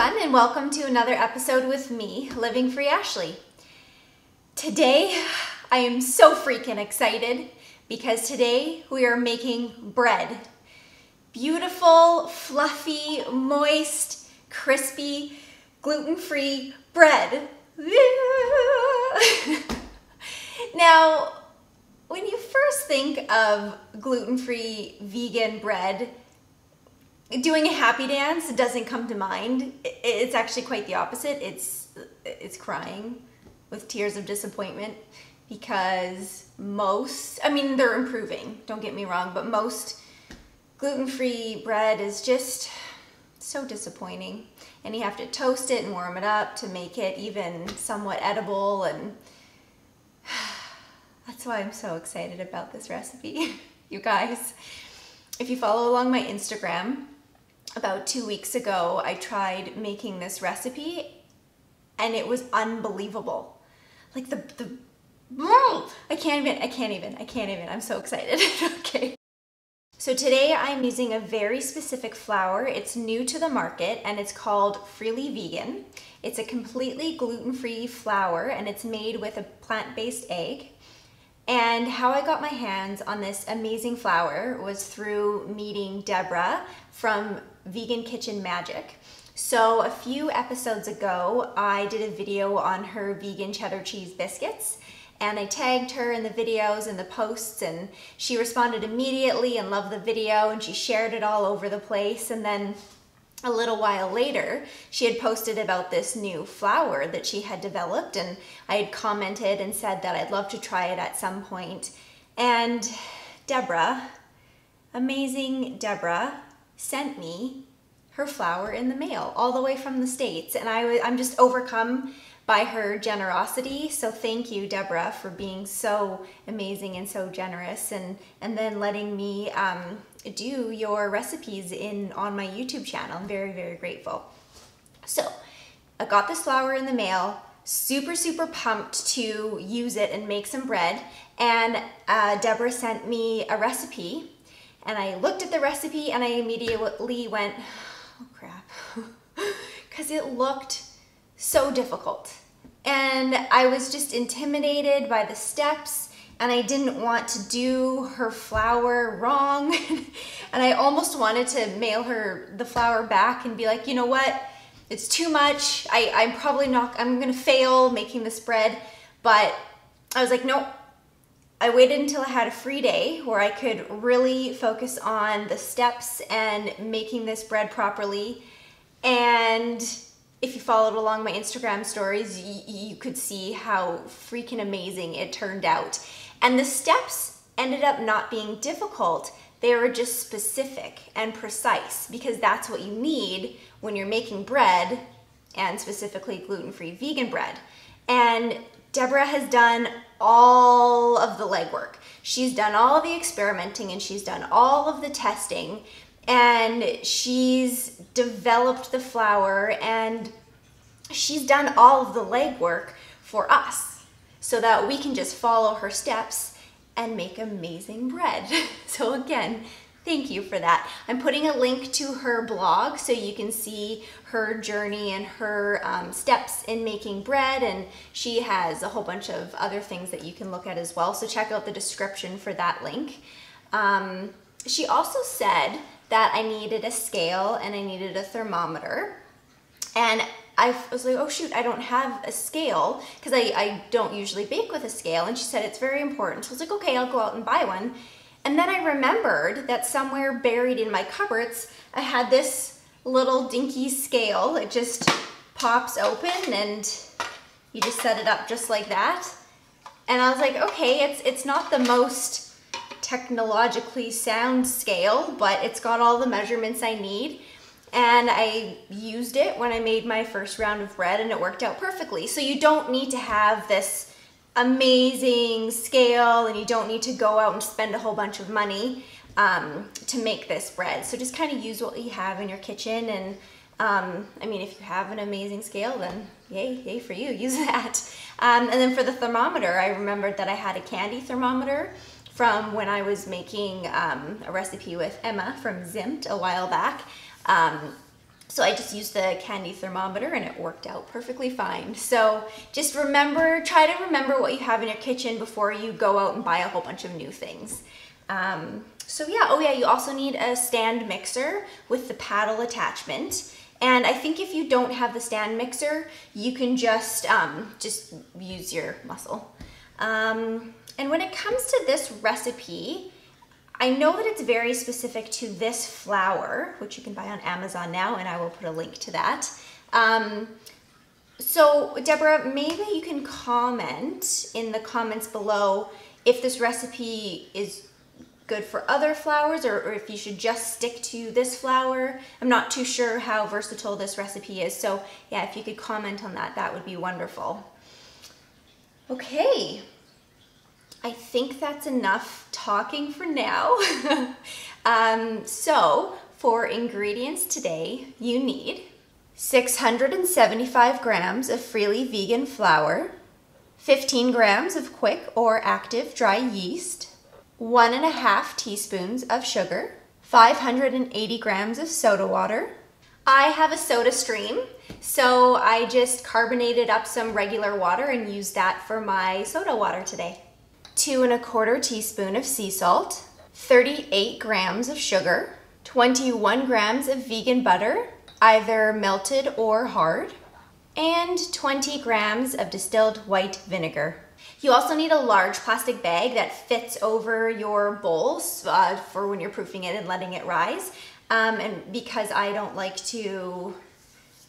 everyone, and welcome to another episode with me, Living Free Ashley. Today, I am so freaking excited because today we are making bread. Beautiful, fluffy, moist, crispy, gluten-free bread. Now, when you first think of gluten-free vegan bread, doing a happy dance doesn't come to mind. It's actually quite the opposite. It's crying with tears of disappointment because they're improving, don't get me wrong, but most gluten-free bread is just so disappointing. And you have to toast it and warm it up to make it even somewhat edible, and that's why I'm so excited about this recipe. You guys, if you follow along my Instagram, about 2 weeks ago, I tried making this recipe and it was unbelievable. Like I can't even, I'm so excited. Okay. So today I'm using a very specific flour. It's new to the market and it's called Freely Vegan. It's a completely gluten-free flour and it's made with a plant-based egg. And how I got my hands on this amazing flour was through meeting Deborah from Vegan Kitchen Magic. So a few episodes ago, I did a video on her vegan cheddar cheese biscuits, and I tagged her in the videos and the posts, and she responded immediately and loved the video, and she shared it all over the place. And then a little while later, she had posted about this new flour that she had developed, and I had commented and said that I'd love to try it at some point. And Deborah, amazing Deborah, sent me her flour in the mail all the way from the States, and I'm just overcome by her generosity. So thank you, Deborah, for being so amazing and so generous, and then letting me do your recipes on my YouTube channel. I'm very, very grateful. So I got this flour in the mail, super pumped to use it and make some bread, and Deborah sent me a recipe, and I looked at the recipe and I immediately went, oh crap, because it looked so difficult. And I was just intimidated by the steps, and I didn't want to do her flour wrong. And I almost wanted to mail her the flour back and be like, you know what, it's too much. I'm gonna fail making this bread. But I was like, nope. I waited until I had a free day where I could really focus on the steps and making this bread properly. And if you followed along my Instagram stories, you could see how freaking amazing it turned out. And the steps ended up not being difficult. They were just specific and precise, because that's what you need when you're making bread, and specifically gluten-free vegan bread. And Deborah has done all of the legwork. She's done all the experimenting, and she's done all of the testing, and she's developed the flour, and she's done all of the legwork for us so that we can just follow her steps and make amazing bread. So again, thank you for that. I'm putting a link to her blog so you can see her journey and her steps in making bread, and she has a whole bunch of other things that you can look at as well, so check out the description for that link. She also said that I needed a scale and I needed a thermometer, and I was like, oh shoot, I don't have a scale, because I don't usually bake with a scale, and she said it's very important. So I was like, okay, I'll go out and buy one. And then I remembered that somewhere buried in my cupboards, I had this little dinky scale. It just pops open and you just set it up just like that. And I was like, okay, it's not the most technologically sound scale, but it's got all the measurements I need. And I used it when I made my first round of bread, and it worked out perfectly. So you don't need to have this amazing scale, and you don't need to go out and spend a whole bunch of money to make this bread. So just kind of use what you have in your kitchen, and I mean, if you have an amazing scale, then yay for you, use that. And then for the thermometer, I remembered that I had a candy thermometer from when I was making a recipe with Emma from Zimt a while back. So I just used the candy thermometer and it worked out perfectly fine. So just remember, try to remember what you have in your kitchen before you go out and buy a whole bunch of new things. So yeah, oh yeah, you also need a stand mixer with the paddle attachment. And I think if you don't have the stand mixer, you can just use your muscle. And when it comes to this recipe, I know that it's very specific to this flour, which you can buy on Amazon now, and I will put a link to that. So Deborah, maybe you can comment in the comments below if this recipe is good for other flours or if you should just stick to this flour. I'm not too sure how versatile this recipe is. So yeah, if you could comment on that, that would be wonderful. Okay. I think that's enough talking for now. So for ingredients today, you need 675 grams of freely vegan flour, 15 grams of quick or active dry yeast, 1.5 teaspoons of sugar, 580 grams of soda water. I have a soda stream, so I just carbonated up some regular water and used that for my soda water today. 2.25 teaspoons of sea salt, 38 grams of sugar, 21 grams of vegan butter, either melted or hard, and 20 grams of distilled white vinegar. You also need a large plastic bag that fits over your bowls for when you're proofing it and letting it rise. And because I don't like to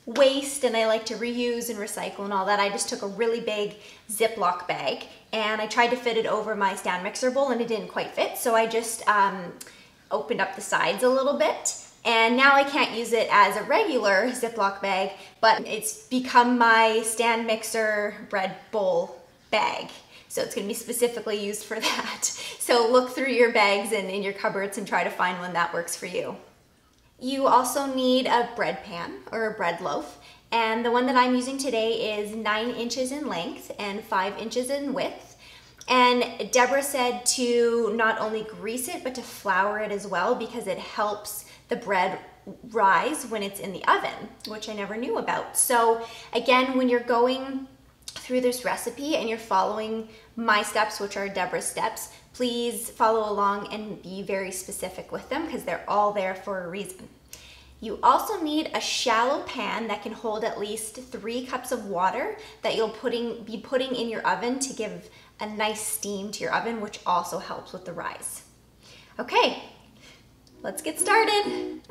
waste and I like to reuse and recycle and all that, I just took a really big Ziploc bag and I tried to fit it over my stand mixer bowl and it didn't quite fit. So I just opened up the sides a little bit. And now I can't use it as a regular Ziploc bag, but it's become my stand mixer bread bowl bag. So it's gonna be specifically used for that. So look through your bags and in your cupboards and try to find one that works for you. You also need a bread pan or a bread loaf. And the one that I'm using today is 9 inches in length and 5 inches in width. And Deborah said to not only grease it, but to flour it as well because it helps the bread rise when it's in the oven, which I never knew about. So again, when you're going through this recipe and you're following my steps, which are Deborah's steps, please follow along and be very specific with them because they're all there for a reason. You also need a shallow pan that can hold at least 3 cups of water that you'll be putting in your oven to give a nice steam to your oven, which also helps with the rise. Okay, let's get started.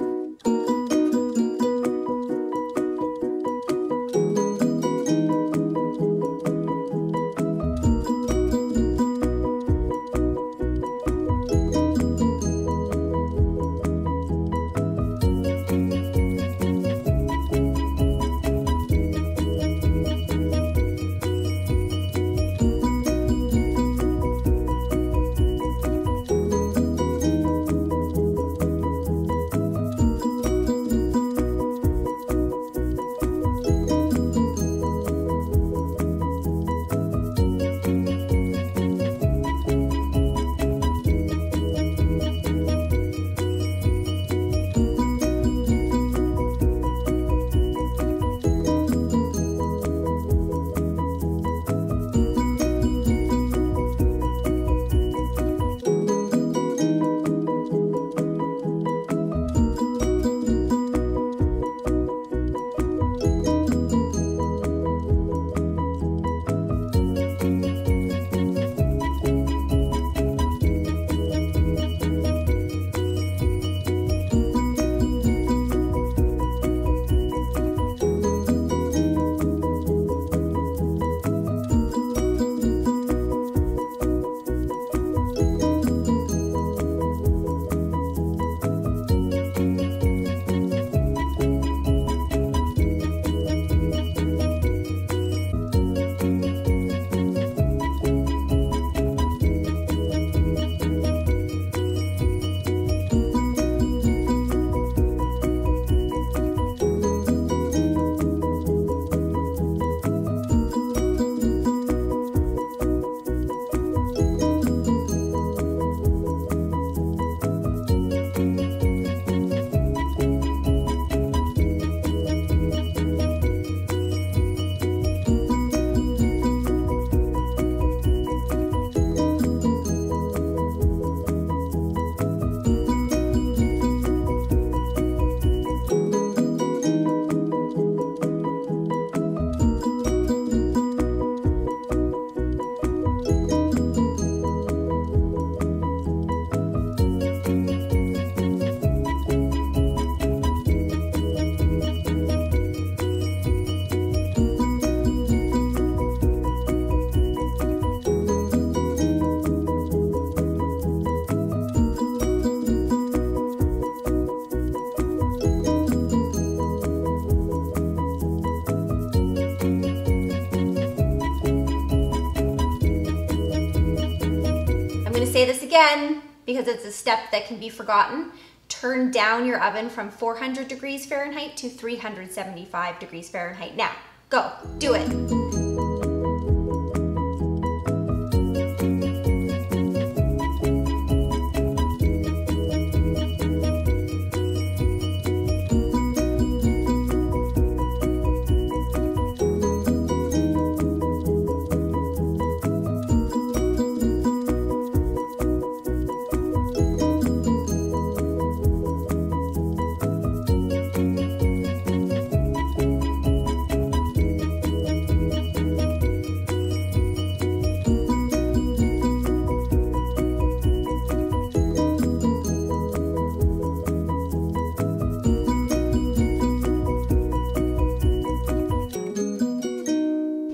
going to say this again because it's a step that can be forgotten. Turn down your oven from 400 degrees Fahrenheit to 375 degrees Fahrenheit. Now, go, do it.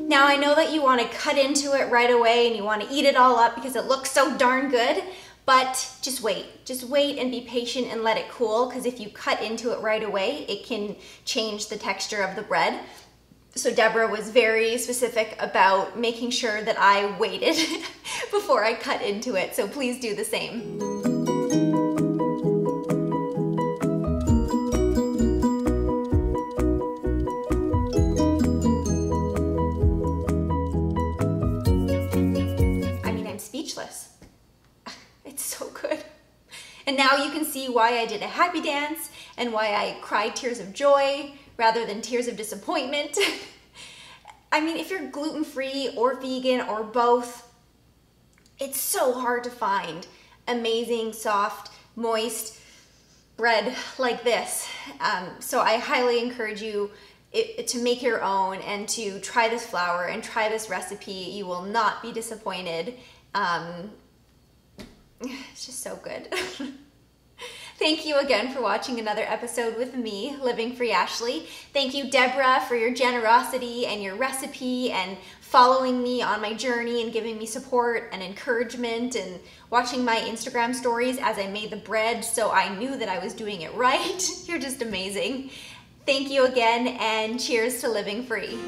Now I know that you want to cut into it right away and you want to eat it all up because it looks so darn good, but just wait. Just wait and be patient and let it cool, because if you cut into it right away, it can change the texture of the bread. So Deborah was very specific about making sure that I waited before I cut into it, so please do the same. Speechless. It's so good. And now you can see why I did a happy dance and why I cried tears of joy rather than tears of disappointment. I mean, if you're gluten-free or vegan or both, it's so hard to find amazing, soft, moist bread like this. So I highly encourage you to make your own and to try this flour and try this recipe. You will not be disappointed. It's just so good. Thank you again for watching another episode with me, Living Free Ashley. Thank you, Deborah, for your generosity and your recipe and following me on my journey and giving me support and encouragement and watching my Instagram stories as I made the bread so I knew that I was doing it right. You're just amazing. Thank you again, and cheers to living free.